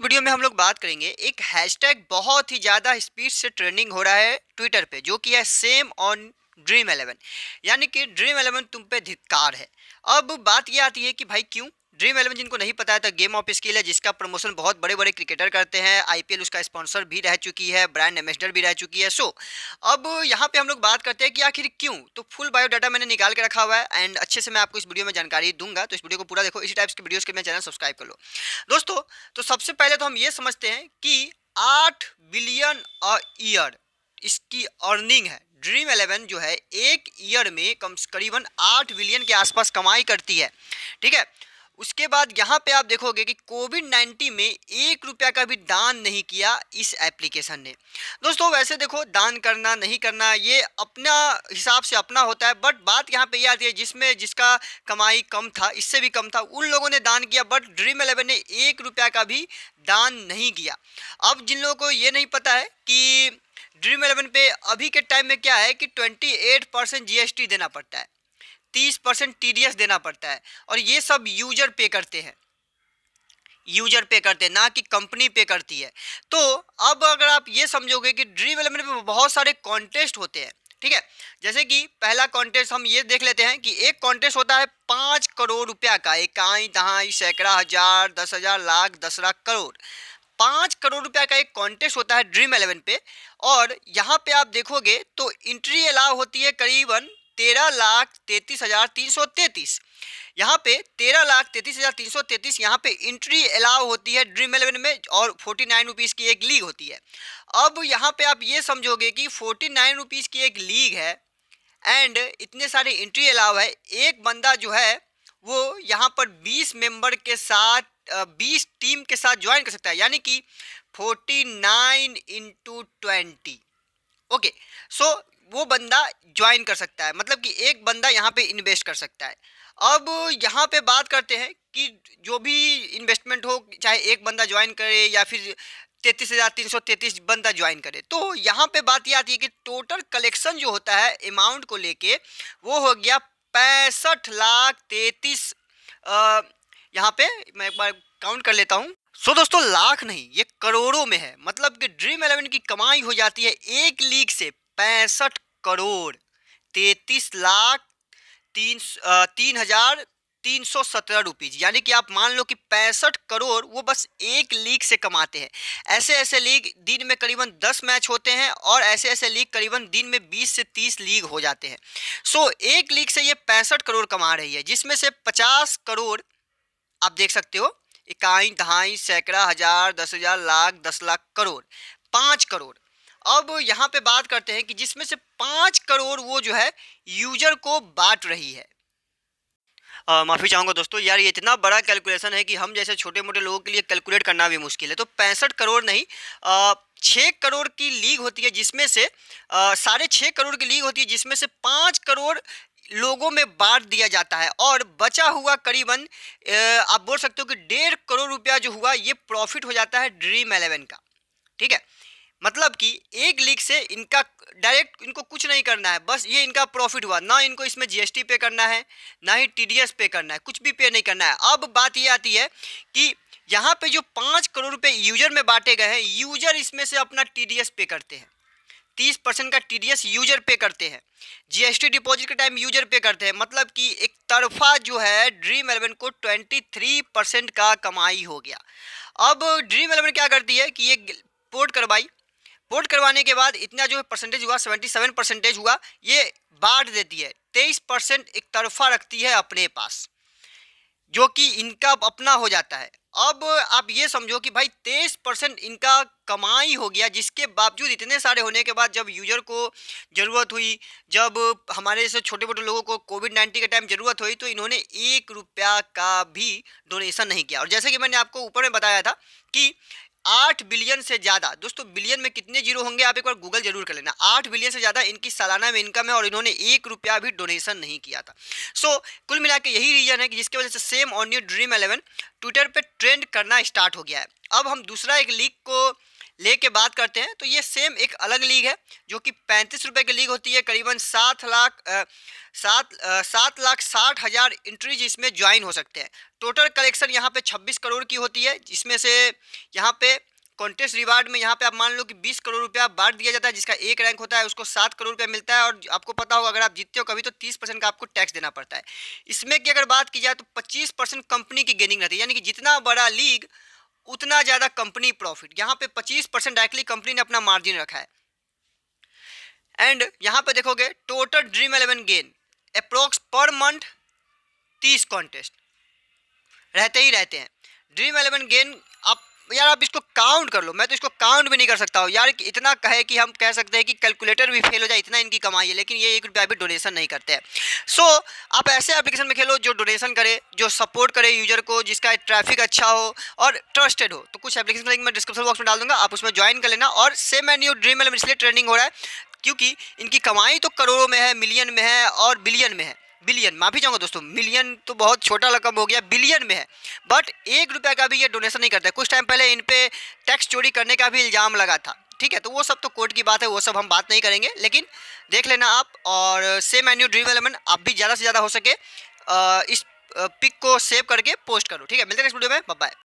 Video में हम लोग बात करेंगे एक हैशटैग बहुत ही ज़्यादा स्पीड से ट्रेंडिंग हो रहा है ट्विटर पे, जो कि है सेम ऑन ड्रीम 11। यानी कि ड्रीम 11 तुम पे धिक्कार है। अब बात ये आती है कि भाई क्यों ड्रीम 11, जिनको नहीं पता है तो गेम ऑफ स्किल है, जिसका प्रमोशन बहुत बड़े बड़े क्रिकेटर करते हैं। आईपीएल उसका स्पॉन्सर भी रह चुकी है, ब्रांड एम्बेसडर भी रह चुकी है। सो अब यहाँ पे हम लोग बात करते हैं कि आखिर क्यों। तो फुल बायोडाटा मैंने निकाल के रखा हुआ है एंड अच्छे से मैं आपको इस वीडियो में जानकारी दूंगा, तो इस वीडियो को पूरा देखो। इसी टाइप्स के वीडियोस के लिए चैनल सब्सक्राइब कर लो दोस्तों। तो सबसे पहले तो हम ये समझते हैं कि 8 बिलियन ईयर इसकी अर्निंग है। ड्रीम 11 जो है एक ईयर में करीबन 8 बिलियन के आसपास कमाई करती है, ठीक है। उसके बाद यहाँ पे आप देखोगे कि कोविड-19 में 1 रुपया का भी दान नहीं किया इस एप्लीकेशन ने। दोस्तों वैसे देखो, दान करना नहीं करना ये अपना हिसाब से अपना होता है, बट बात यहाँ पे ये आती है जिसमें जिसका कमाई कम था, इससे भी कम था, उन लोगों ने दान किया, बट ड्रीम 11 ने 1 रुपया का भी दान नहीं किया। अब जिन लोगों को ये नहीं पता है कि ड्रीम 11 पे अभी के टाइम में क्या है कि 28% जीएसटी देना पड़ता है, 30% टीडीएस देना पड़ता है, और ये सब यूजर पे करते हैं, यूजर पे करते हैं, ना कि कंपनी पे करती है। तो अब अगर आप ये समझोगे कि ड्रीम 11 में बहुत सारे कॉन्टेस्ट होते हैं, ठीक है। जैसे कि पहला कॉन्टेस्ट हम ये देख लेते हैं कि एक कॉन्टेस्ट होता है 5 करोड़ रुपया का, इकाई दहाई सैकड़ा हजार 10,000 लाख 10 लाख करोड़। 5 करोड़ रुपया का एक कॉन्टेस्ट होता है ड्रीम 11 पे। और यहाँ पे आप देखोगे तो एंट्री अलाउ होती है करीबन 13,33,333। यहाँ पे 13,33,333 यहाँ पे एंट्री अलाउ होती है ड्रीम 11 में, और 49 रुपीज़ की एक लीग होती है। अब यहाँ पे आप ये समझोगे कि 49 रुपीज़ की एक लीग है एंड इतने सारे एंट्री अलाउ है। एक बंदा जो है वो यहाँ पर 20 मेंबर के साथ 20 टीम के साथ ज्वाइन कर सकता है, यानी कि 49 × 20। ओके, सो वो बंदा ज्वाइन कर सकता है, मतलब कि एक बंदा यहाँ पे इन्वेस्ट कर सकता है। अब यहाँ पे बात करते हैं कि जो भी इन्वेस्टमेंट हो, चाहे एक बंदा ज्वाइन करे या फिर 33,333 बंदा ज्वाइन करे, तो यहाँ पे बात ये आती है कि टोटल कलेक्शन जो होता है अमाउंट को लेके वो हो गया 65,33,। यहाँ पे मैं एक बार काउंट कर लेता हूँ। सो दोस्तों, लाख नहीं, ये करोड़ों में है। मतलब कि ड्रीम 11 की कमाई हो जाती है एक लीग से 65 करोड़ 33 लाख 3,317 रुपीज। यानी कि आप मान लो कि 65 करोड़ वो बस एक लीग से कमाते हैं। ऐसे ऐसे लीग दिन में करीबन 10 मैच होते हैं, और ऐसे ऐसे लीग करीबन दिन में 20 से 30 लीग हो जाते हैं। सो एक लीग से ये 65 करोड़ कमा रही है, जिसमें से 50 करोड़ आप देख सकते हो, इकाई दहाई सैकड़ा हजार 10,000 लाख 10 लाख करोड़, 5 करोड़। अब यहाँ पे बात करते हैं कि जिसमें से 5 करोड़ वो जो है यूजर को बांट रही है। माफ़ी चाहूँगा दोस्तों, यार ये इतना बड़ा कैलकुलेशन है कि हम जैसे छोटे मोटे लोगों के लिए कैलकुलेट करना भी मुश्किल है। तो 65 करोड़ नहीं, 6 करोड़ की लीग होती है, जिसमें से 6.5 करोड़ की लीग होती है, जिसमें से 5 करोड़ लोगों में बांट दिया जाता है, और बचा हुआ करीबन आप बोल सकते हो कि 1.5 करोड़ रुपया जो हुआ ये प्रॉफिट हो जाता है ड्रीम 11 का, ठीक है। मतलब कि एक लीग से इनका डायरेक्ट इनको कुछ नहीं करना है, बस ये इनका प्रॉफिट हुआ, ना इनको इसमें जीएसटी पे करना है, ना ही टीडीएस पे करना है, कुछ भी पे नहीं करना है। अब बात ये आती है कि यहाँ पे जो 5 करोड़ रुपए यूजर में बांटे गए हैं, यूजर इसमें से अपना टीडीएस पे करते हैं। 30% का टीडीएस यूजर पे करते हैं, जीएसटी डिपॉजिट के टाइम यूजर पे करते हैं। मतलब कि एक तरफा जो है ड्रीम 11 को 23% का कमाई हो गया। अब ड्रीम 11 क्या करती है कि ये पोर्ट करवाई, पोर्ट करवाने के बाद इतना जो परसेंटेज हुआ 77% हुआ, ये बांट देती है। 23% एक तरफा रखती है अपने पास, जो कि इनका अपना हो जाता है। अब आप ये समझो कि भाई 23% इनका कमाई हो गया, जिसके बावजूद इतने सारे होने के बाद जब यूजर को ज़रूरत हुई, जब हमारे जैसे छोटे मोटे लोगों को कोविड-19 के टाइम ज़रूरत हुई, तो इन्होंने 1 रुपया का भी डोनेशन नहीं किया। और जैसे कि मैंने आपको ऊपर में बताया था कि 8 बिलियन से ज़्यादा, दोस्तों बिलियन में कितने जीरो होंगे आप एक बार गूगल जरूर कर लेना, 8 बिलियन से ज़्यादा इनकी सालाना में इनकम है, और इन्होंने 1 रुपया भी डोनेशन नहीं किया था। सो कुल मिला के यही रीजन है कि जिसकी वजह से same on your dream 11 Twitter पे ट्रेंड करना स्टार्ट हो गया है। अब हम दूसरा एक लीग को लेके बात करते हैं तो ये सेम एक अलग लीग है जो कि 35 रुपये की लीग होती है। करीबन 7,60,000 एंट्रीज इसमें ज्वाइन हो सकते हैं। टोटल कलेक्शन यहाँ पे 26 करोड़ की होती है, जिसमें से यहाँ पे कॉन्टेस्ट रिवार्ड में यहाँ पे आप मान लो कि 20 करोड़ रुपया बांट दिया जाता है, जिसका एक रैंक होता है उसको 7 करोड़ रुपया मिलता है। और आपको पता होगा अगर आप जीतते हो कभी तो 30% का आपको टैक्स देना पड़ता है। इसमें की अगर बात की जाए तो 25% कंपनी की गेनिंग रहती है, यानी कि जितना बड़ा लीग उतना ज़्यादा कंपनी प्रॉफिट। यहाँ पे 25% डायरेक्टली कंपनी ने अपना मार्जिन रखा है। एंड यहाँ पे देखोगे total dream 11 gain approx per month 30 contest रहते ही रहते हैं। ड्रीम 11 गेन आप यार आप इसको काउंट कर लो, मैं तो इसको काउंट भी नहीं कर सकता हूँ यार। इतना कहे कि हम कह सकते हैं कि कैलकुलेटर भी फेल हो जाए, इतना इनकी कमाई है, लेकिन ये 1 रुपया भी डोनेशन नहीं करते हैं। सो आप ऐसे एप्लीकेशन में खेलो जो डोनेशन करे, जो सपोर्ट करे यूजर को, जिसका ट्रैफिक अच्छा हो और ट्रस्टेड हो। तो कुछ एप्लीकेशन लिंक मैं डिस्क्रिप्शन बॉक्स में डाल दूंगा, आप उसमें ज्वाइन कर लेना। और सेम एंड न्यू ड्रीम 11 इसलिए ट्रेंडिंग हो रहा है क्योंकि इनकी कमाई तो करोड़ों में है, मिलियन में है और बिलियन में है। बिलियन, माफी चाहूँगा दोस्तों, मिलियन तो बहुत छोटा रकम हो गया, बिलियन में है। बट 1 रुपया का भी ये डोनेशन नहीं करता है। कुछ टाइम पहले इन पे टैक्स चोरी करने का भी इल्ज़ाम लगा था, ठीक है, तो वो सब तो कोर्ट की बात है, वो सब हम बात नहीं करेंगे। लेकिन देख लेना आप, और सेम एन्यू ड्रीम 11 आप भी ज़्यादा से ज़्यादा हो सके इस पिक को सेव करके पोस्ट करो, ठीक है। मिलते हैं नेक्स्ट वीडियो में, बाय बाय।